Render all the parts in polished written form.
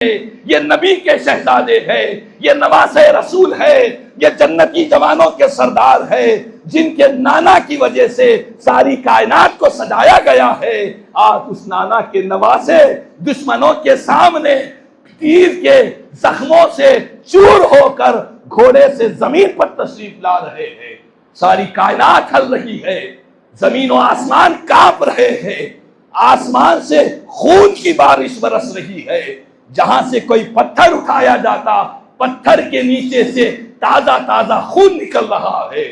یہ نبی کے شہزادے ہے، یہ نواسے رسول ہے، یہ جنتی جوانوں کے سردار ہے، جن کے نانا کی وجہ سے ساری کائنات کو سجایا گیا ہے۔ آج اس نانا کے نواسے دشمنوں کے سامنے تیر کے زخموں سے چور ہو کر گھوڑے سے زمین پر تشریف لا رہے ہیں۔ ساری کائنات ہل رہی ہے، زمین و آسمان کانپ رہے ہیں، آسمان سے خون کی بارش برس رہی ہے۔ جہاں سے کوئی پتھر اٹھایا جاتا، پتھر کے نیچے سے تازہ تازہ خون نکل رہا ہے۔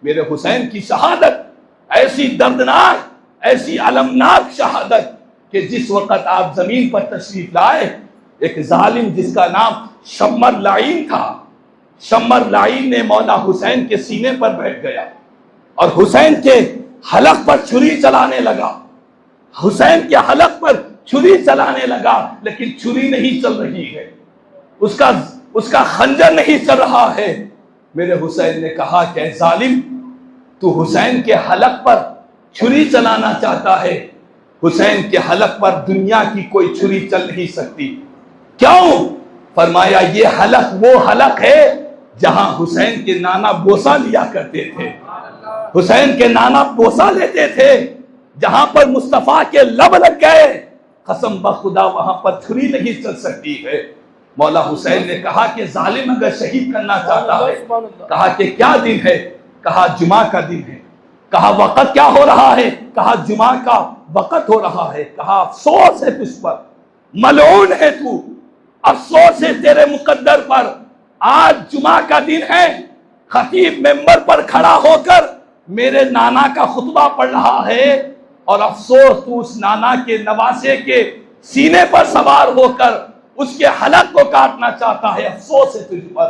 میرے حسین کی شہادت ایسی دردناک، ایسی المناک شہادت کہ جس وقت آپ زمین پر تشریف لائے، ایک ظالم جس کا نام شمر لعین تھا، شمر لعین نے مولا حسین کے سینے پر بیٹھ گیا اور حسین کے حلق پر چھری چلانے لگا، حسین کے حلق پر چھری چلانے لگا، لیکن چھری نہیں چل رہی ہے، اس کا خنجر نہیں چل رہا ہے۔ میرے حسین نے کہا کہ اے ظالم، تو حسین کے حلق پر چھری چلانا چاہتا ہے، حسین کے حلق پر دنیا کی کوئی چھری چل نہیں سکتی۔ کیوں؟ فرمایا یہ حلق وہ حلق ہے جہاں حسین کے نانا بوسہ لیا کرتے تھے، حسین کے نانا بوسہ لیتے تھے، جہاں پر مصطفیٰ کے لب لگ گئے، قسم بخدا وہاں پر چھری نہیں چل سکتی ہے۔ مولا حسین نے کہا کہ ظالم اگر شہید کرنا چاہتا ہے، کہا کہ کیا دن ہے؟ کہا جمعہ کا دن ہے۔ کہا وقت کیا ہو رہا ہے؟ کہا جمعہ کا وقت ہو رہا ہے۔ کہا افسوس ہے تجھ پر، ملعون ہے تو، افسوس ہے تیرے مقدر پر، آج جمعہ کا دن ہے، خطیب ممبر پر کھڑا ہو کر میرے نانا کا خطبہ پڑھ رہا ہے، اور افسوس تو اس نانا کے نواسے کے سینے پر سوار ہو کر اس کے حلق کو کاٹنا چاہتا ہے، افسوس ہے تجھ پر۔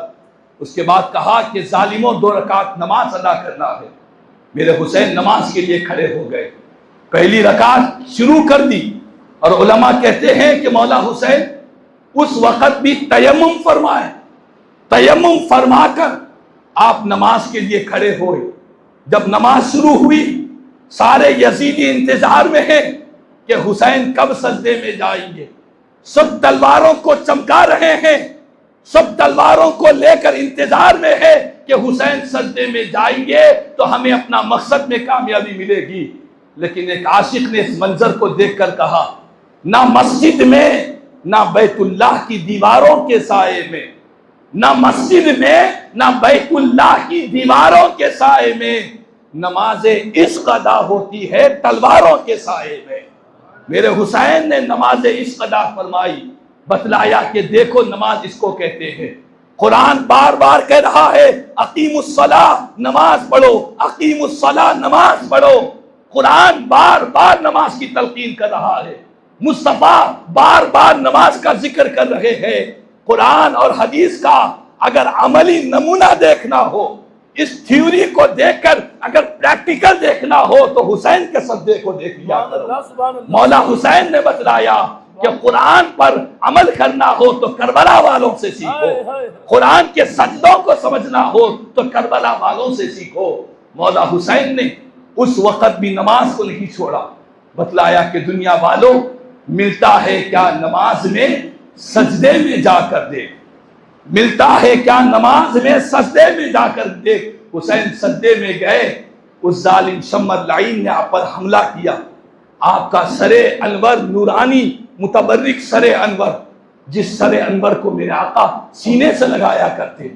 اس کے بعد کہا کہ ظالموں 2 رکعت نماز ادا کرنا ہے۔ میرے حسین نماز کے لیے کھڑے ہو گئے، پہلی رکعت شروع کر دی، اور علماء کہتے ہیں کہ مولا حسین اس وقت بھی تیمم فرمائے، تیمم فرما کر آپ نماز کے لیے کھڑے ہوئے۔ جب نماز شروع ہوئی، سارے یزیدی انتظار میں ہیں کہ حسین کب سجدے میں جائیں گے، سب تلواروں کو چمکا رہے ہیں، سب تلواروں کو لے کر انتظار میں ہے کہ حسین سجدے میں جائیں گے تو ہمیں اپنا مقصد میں کامیابی ملے گی۔ لیکن ایک عاشق نے اس منظر کو دیکھ کر کہا، نہ مسجد میں، نہ بیت اللہ کی دیواروں کے سائے میں، نہ مسجد میں، نہ بیت اللہ کی دیواروں کے سائے میں، نماز عشق ادا ہوتی ہے تلواروں کے سائے میں۔ میرے حسین نے نماز عشق ادا فرمائی، بتلایا کہ دیکھو نماز اس کو کہتے ہیں۔ قرآن بار بار کہہ رہا ہے اقیم الصلاۃ، نماز پڑھو، اقیم الصلاۃ، نماز پڑھو۔ قرآن بار بار نماز کی تلقین کر رہا ہے، مصطفیٰ بار بار نماز کا ذکر کر رہے ہیں۔ قرآن اور حدیث کا اگر عملی نمونہ دیکھنا ہو، اس تھیوری کو دیکھ کر اگر پریکٹیکل دیکھنا ہو تو حسین کے سجدے کو دیکھ لیا کرو۔ مولا حسین نے بتلایا کہ قرآن پر عمل کرنا ہو تو کربلا والوں سے سیکھو، قرآن کے سجدوں کو سمجھنا ہو تو کربلا والوں سے سیکھو۔ مولا حسین نے اس وقت بھی نماز کو نہیں چھوڑا، بتلایا کہ دنیا والوں ملتا ہے کیا نماز میں، سجدے میں جا کر دیکھ، ملتا ہے کیا نماز میں، سجدے میں جا کر دیکھ۔ حسین سجدے میں گئے، اس ظالم شمر لعین نے آپ پر حملہ کیا۔ آپ کا سر انور نورانی متبرک سر انور، جس سر انور کو میرے آقا سینے سے لگایا کرتے،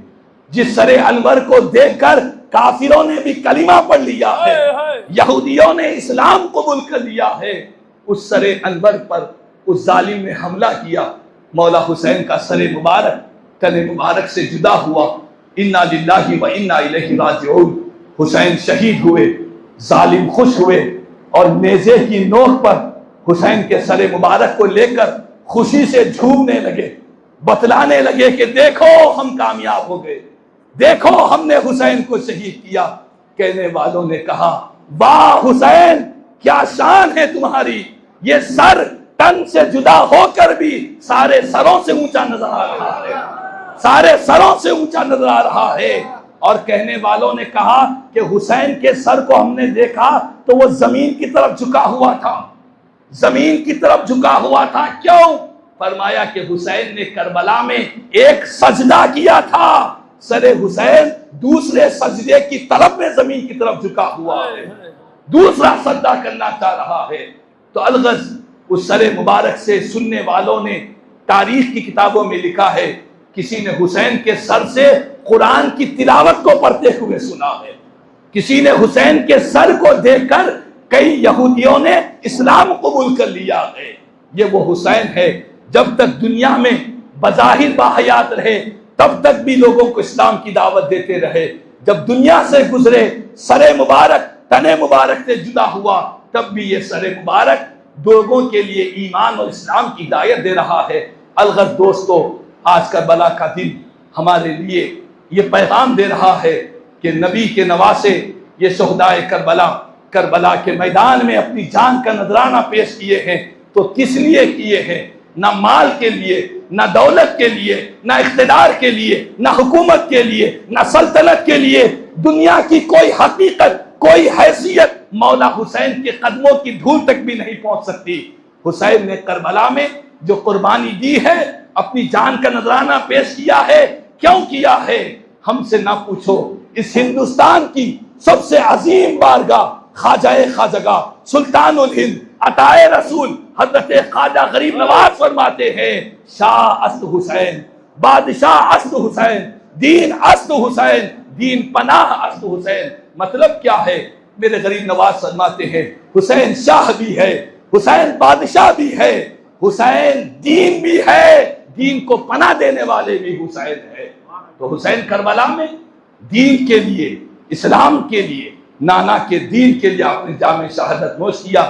جس سر انور کو دیکھ کر کافروں نے بھی کلمہ پڑھ لیا ہے، یہودیوں نے اسلام قبول کر لیا ہے، اس سر انور پر اس ظالم نے حملہ کیا۔ مولا حسین کا سر مبارک تن مبارک سے جدا ہوا۔ انا للہ و انا الیہ راجعون۔ حسین شہید ہوئے، ظالم خوش ہوئے، اور نیزے کی نوک پر حسین کے سر مبارک کو لے کر خوشی سے جھومنے لگے، بتلانے لگے کہ دیکھو ہم کامیاب ہو گئے، دیکھو ہم نے حسین کو شہید کیا۔ کہنے والوں نے کہا واہ حسین، کیا شان ہے تمہاری، یہ سر تن سے جدا ہو کر بھی سارے سروں سے اونچا نظر آ رہا ہے، سارے سروں سے اونچا نظر آ رہا ہے۔ اور کہنے والوں نے کہا کہ حسین کے سر کو ہم نے دیکھا تو وہ زمین کی طرف جھکا ہوا تھا، زمین کی طرف جھکا ہوا تھا۔ کیوں؟ فرمایا کہ حسین نے کربلا میں ایک سجدہ کیا تھا، سر حسین دوسرے سجدے کی طرف میں زمین کی طرف جھکا ہوا ہے، دوسرا سجدہ کرنا چاہ رہا ہے۔ تو الغرض اس سر مبارک سے سننے والوں نے تاریخ کی کتابوں میں لکھا ہے، کسی نے حسین کے سر سے قرآن کی تلاوت کو پڑھتے ہوئے سنا ہے، کسی نے حسین کے سر کو دیکھ کر کئی یہودیوں نے اسلام قبول کر لیا ہے۔ یہ وہ حسین ہے، جب تک دنیا میں بظاہر باحیات رہے تب تک بھی لوگوں کو اسلام کی دعوت دیتے رہے، جب دنیا سے گزرے سر مبارک تن مبارک سے جدا ہوا تب بھی یہ سر مبارک لوگوں کے لیے ایمان اور اسلام کی ہدایت دے رہا ہے۔ الغرض دوستو، آج کربلا کا دن ہمارے لیے یہ پیغام دے رہا ہے کہ نبی کے نواسے یہ شہدائے کربلا کے میدان میں اپنی جان کا نذرانہ پیش کیے ہیں تو کس لیے کیے ہیں؟ نہ مال کے لیے، نہ دولت کے لیے، نہ اقتدار کے لیے، نہ حکومت کے لیے، نہ سلطنت کے لیے۔ دنیا کی کوئی حقیقت، کوئی حیثیت مولا حسین کے قدموں کی دھول تک بھی نہیں پہنچ سکتی۔ حسین نے کربلا میں جو قربانی دی ہے، اپنی جان کا نذرانہ پیش کیا ہے، کیوں کیا ہے؟ ہم سے نہ پوچھو، اس ہندوستان کی سب سے عظیم بارگاہ خواجہ خواجگاہ سلطان الہند عطائے رسول حضرت خواجہ غریب نواز فرماتے ہیں، شاہ است حسین، بادشاہ است حسین، دین است حسین، دین پناہ است حسین۔ مطلب کیا ہے؟ میرے غریب نواز فرماتے ہیں حسین شاہ بھی ہے، حسین بادشاہ بھی ہے، حسین دین بھی ہے، دین کو پناہ دینے والے بھی حسین ہے۔ تو حسین کربلا میں دین کے لیے، اسلام کے لیے، نانا کے دین کے لیے آپ نے جام شہادت نوش کیا۔